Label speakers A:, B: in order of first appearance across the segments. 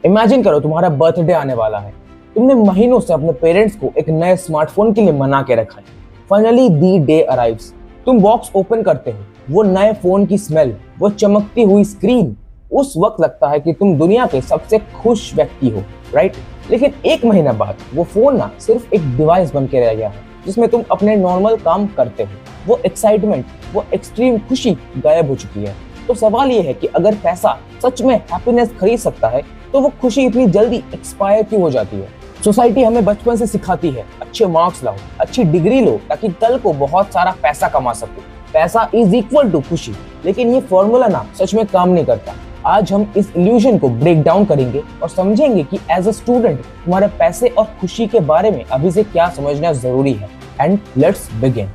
A: Imagine करो तुम्हारा birthday आने वाला है। तुमने महीनों से अपने पेरेंट्स को एक नए स्मार्टफोन के लिए मना के रखा है। Finally the day arrives. तुम बॉक्स ओपन करते हो, वो नए फोन की स्मेल, वो चमकती हुई स्क्रीन। उस वक्त लगता है कि तुम दुनिया के सबसे खुश व्यक्ति हो, राइट? लेकिन एक महीना बाद वो फोन ना सिर्फ एक डिवाइस बन के रह गया है जिसमें तुम अपने नॉर्मल काम करते हो। वो एक्साइटमेंट, वो एक्सट्रीम खुशी गायब हो चुकी है। तो सवाल ये है कि अगर पैसा सच में हैप्पीनेस खरीद सकता है तो वो खुशी इतनी जल्दी एक्सपायर क्यों हो जाती है? सोसाइटी हमें बचपन से सिखाती है अच्छे मार्क्स लाओ, अच्छी डिग्री लो ताकि कल को बहुत सारा पैसा कमा सको। पैसा इज इक्वल टू खुशी। लेकिन ये फॉर्मूला ना सच में काम नहीं करता। आज हम इस इल्यूजन को ब्रेक डाउन करेंगे और समझेंगे कि एज अ स्टूडेंट तुम्हारे पैसे और खुशी के बारे में अभी से क्या समझना जरूरी है। And let's begin.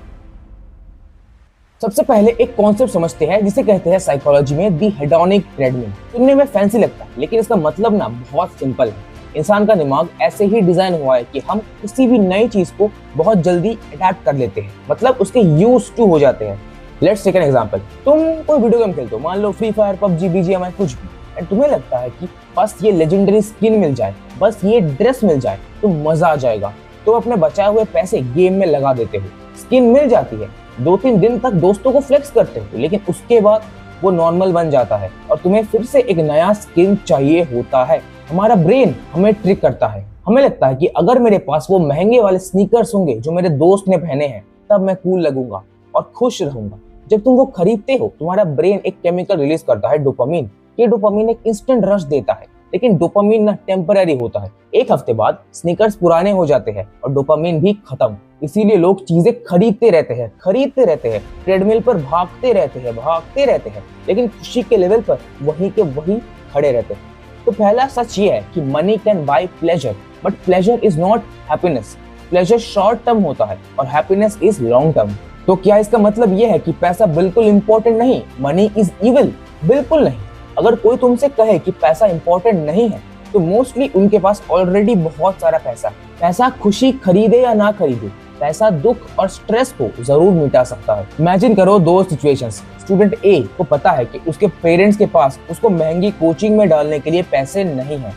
A: सबसे पहले एक कॉन्सेप्ट समझते हैं जिसे कहते हैं साइकोलॉजी में दी हेडोनिक ट्रेडमिल। सुनने में फैंसी लगता है लेकिन इसका मतलब ना बहुत सिंपल है। इंसान का दिमाग ऐसे ही डिजाइन हुआ है कि हम किसी भी नई चीज को बहुत जल्दी अडैप्ट कर लेते हैं, मतलब उसके यूज टू हो जाते हैं। Let's take an example. तुम कोई वीडियो गेम खेलते हो, मान लो फ्री फायर, पबजी, बीजीएमआई, कुछ भी, एंड तुम्हें लगता है कि बस ये लेजेंडरी स्किन मिल जाए, बस ये ड्रेस मिल जाए तो मजा आ जाएगा। तो अपने बचाए हुए पैसे गेम में लगा देते हो। स्किन मिल जाती है, 2-3 दिन तक दोस्तों को फ्लेक्स करते हो, लेकिन उसके बाद वो नॉर्मल बन जाता है और तुम्हें फिर से एक नया स्किन चाहिए होता है। हमारा ब्रेन हमें ट्रिक करता है। हमें लगता है कि अगर मेरे पास वो महंगे वाले स्नीकर्स होंगे जो मेरे दोस्त ने पहने हैं तब मैं कूल लगूंगा और खुश रहूंगा। जब तुम वो खरीदते हो तुम्हारा ब्रेन एक केमिकल रिलीज करता है, डोपामिन। ये डोपामिन एक इंस्टेंट रश देता है, लेकिन डोपामिन ना टेम्पररी होता है। एक हफ्ते बाद स्नीकर्स पुराने हो जाते हैं और डोपामिन भी खत्म। इसीलिए लोग चीजें खरीदते रहते हैं, ट्रेडमिल पर भागते रहते हैं, लेकिन खुशी के लेवल पर वहीं के वहीं खड़े रहते हैं। तो पहला सच ये है कि money can buy pleasure, but pleasure is not happiness. Pleasure short term होता है और हैप्पीनेस इज लॉन्ग टर्म। तो क्या इसका मतलब ये है कि पैसा बिल्कुल इंपॉर्टेंट नहीं, मनी इज इविल? बिल्कुल नहीं। अगर कोई तुमसे कहे कि पैसा इंपॉर्टेंट नहीं है तो मोस्टली उनके पास ऑलरेडी बहुत सारा पैसा है। पैसा खुशी खरीदे या ना खरीदे, पैसा दुख और स्ट्रेस को जरूर मिटा सकता है। इमेजिन करो दो सिचुएशंस। स्टूडेंट ए को पता है कि उसके पेरेंट्स के पास उसको महंगी कोचिंग में डालने के लिए पैसे नहीं है।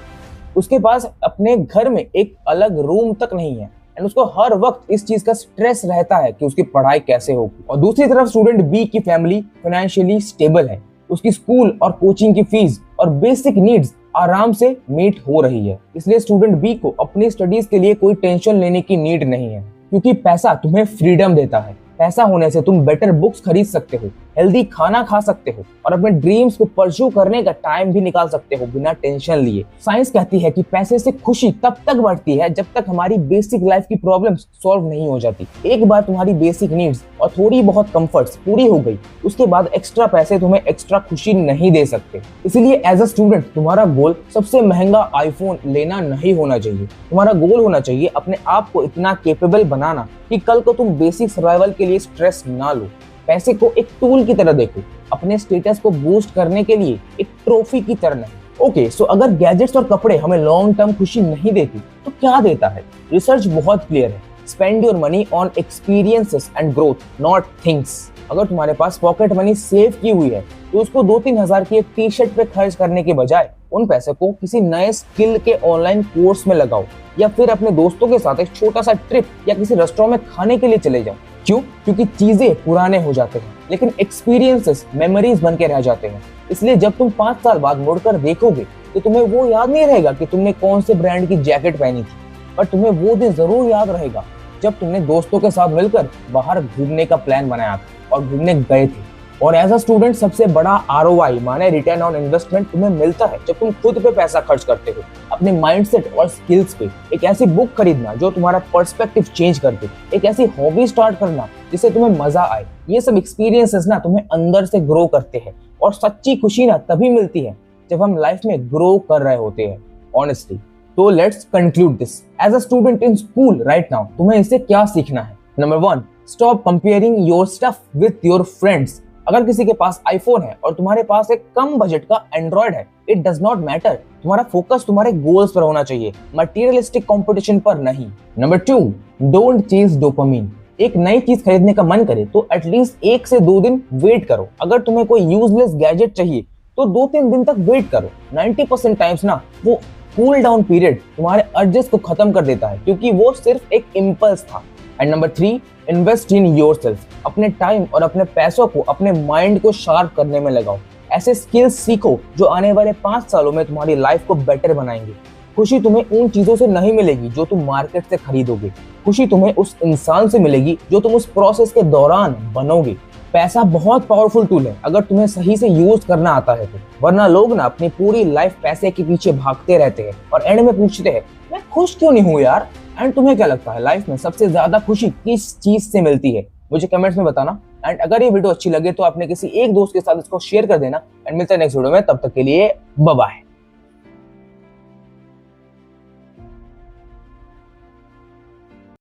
A: उसके पास अपने घर में एक अलग रूम तक नहीं है एंड उसको हर वक्त इस चीज का स्ट्रेस रहता है कि उसकी पढ़ाई कैसे होगी। और दूसरी तरफ स्टूडेंट बी की फैमिली फाइनेंशियली स्टेबल है। उसकी स्कूल और कोचिंग की फीस और बेसिक नीड्स आराम से मीट हो रही है। इसलिए स्टूडेंट बी को अपनी स्टडीज के लिए कोई टेंशन लेने की नीड नहीं है, क्योंकि पैसा तुम्हें फ्रीडम देता है। पैसा होने से तुम बेटर बुक्स खरीद सकते हो, हेल्दी खाना खा सकते हो और अपने ड्रीम्स को परस्यू करने का टाइम भी निकाल सकते हो बिना टेंशन लिए। साइंस कहती है कि पैसे से खुशी तब तक बढ़ती है जब तक हमारी बेसिक लाइफ की प्रॉब्लम्स सॉल्व नहीं हो जाती। एक बार तुम्हारी बेसिक नीड्स और थोड़ी बहुत कंफर्ट्स पूरी हो गई, उसके बाद एक्स्ट्रा पैसे तुम्हें एक्स्ट्रा खुशी नहीं दे सकते। इसलिए एज अ स्टूडेंट तुम्हारा गोल सबसे महंगा आईफोन लेना नहीं होना चाहिए। तुम्हारा गोल होना चाहिए अपने आप को इतना केपेबल बनाना कि कल को तुम बेसिक सर्वाइवल के लिए स्ट्रेस ना लो। पैसे को एक टूल की तरह देखो, अपने स्टेटस को बूस्ट करने के लिए, एक ट्रॉफी की तरह नहीं। ओके, सो अगर गैजेट्स और कपड़े हमें लॉन्ग टर्म खुशी नहीं देती तो क्या देता है? रिसर्च बहुत क्लियर है। Spend your money on experiences and growth, not things. अगर तुम्हारे पास पॉकेट मनी सेव की हुई है तो उसको 2-3 हजार की एक टी शर्ट पे खर्च करने के बजाय उन पैसे को किसी नए स्किल के ऑनलाइन कोर्स में लगाओ, या फिर अपने दोस्तों के साथ एक छोटा सा ट्रिप या किसी रेस्टोरेंट में खाने के लिए चले जाओ। क्यों? क्योंकि चीजें पुराने हो जाते हैं लेकिन एक्सपीरियंसेस मेमोरीज बन के रह जाते हैं। इसलिए जब तुम 5 साल बाद मुड़कर देखोगे तो तुम्हें वो याद नहीं रहेगा कि तुमने कौन से ब्रांड की जैकेट पहनी थी, पर तुम्हें वो दिन जरूर याद रहेगा जब तुमने दोस्तों के साथ मिलकर बाहर घूमने का प्लान बनाया था और घूमने गए थे। और एज अ स्टूडेंट सबसे बड़ा ROI माने रिटर्न ऑन इन्वेस्टमेंट तुम्हें मिलता है जब तुम खुद पे पैसा खर्च करते हो, अपने माइंडसेट और स्किल्स पे। एक ऐसी बुक खरीदना जो तुम्हारा पर्सपेक्टिव चेंज कर दे, एक ऐसी हॉबी स्टार्ट करना जिससे तुम्हें मजा आए। ये सब एक्सपीरियंसेस ना तुम्हें अंदर से ग्रो करते हैं और सच्ची खुशी ना तभी मिलती है जब हम लाइफ में ग्रो कर रहे होते हैं, ऑनेस्टली। तो let's conclude this. As a student in school right now तुम्हें इससे क्या सीखना है? Number 1, stop comparing your stuff with your friends. अगर किसी के पास आईफोन है और तुम्हारे पास एक कम बजट का एंड्रॉइड है, इट डज नॉट मैटर। तुम्हारा फोकस तुम्हारे गोल्स पर होना चाहिए, मटेरियलिस्टिक कंपटीशन पर नहीं। Number 2, don't chase dopamine. एक नई चीज खरीदने का मन करे तो एटलीस्ट 1 से 2 दिन वेट करो। अगर तुम्हें कोई यूजलेस गैजेट चाहिए तो 2-3 दिन तक वेट करो। 90% टाइम्स ना वो कूल डाउन पीरियड तुम्हारे अर्जेस को खत्म कर देता है क्योंकि वो सिर्फ एक इम्पल्स था। And number 3, invest in yourself. अपने टाइम और अपने पैसों को अपने माइंड को शार्प करने में लगाओ। ऐसे स्किल्स सीखो जो आने वाले 5 सालों में तुम्हारी लाइफ को बेटर बनाएंगे। खुशी तुम्हें उन चीजों से नहीं मिलेगी जो तुम मार्केट से खरीदोगे। खुशी तुम्हें उस इंसान से मिलेगी जो तुम उस प्रोसेस के दौरान बनोगे। पैसा बहुत पावरफुल टूल है अगर तुम्हें सही से यूज करना आता है तो, वरना लोग ना अपनी पूरी लाइफ पैसे के पीछे भागते रहते हैं और एंड में पूछते हैं मैं खुश क्यों नहीं हूँ यार। एंड तुम्हें क्या लगता है लाइफ में सबसे ज्यादा खुशी किस चीज से मिलती है? मुझे कमेंट्स में बताना। एंड अगर ये वीडियो अच्छी लगे तो अपने किसी एक दोस्त के साथ इसको शेयर कर देना। एंड मिलते हैं नेक्स्ट वीडियो में, तब तक के लिए बाय बाय।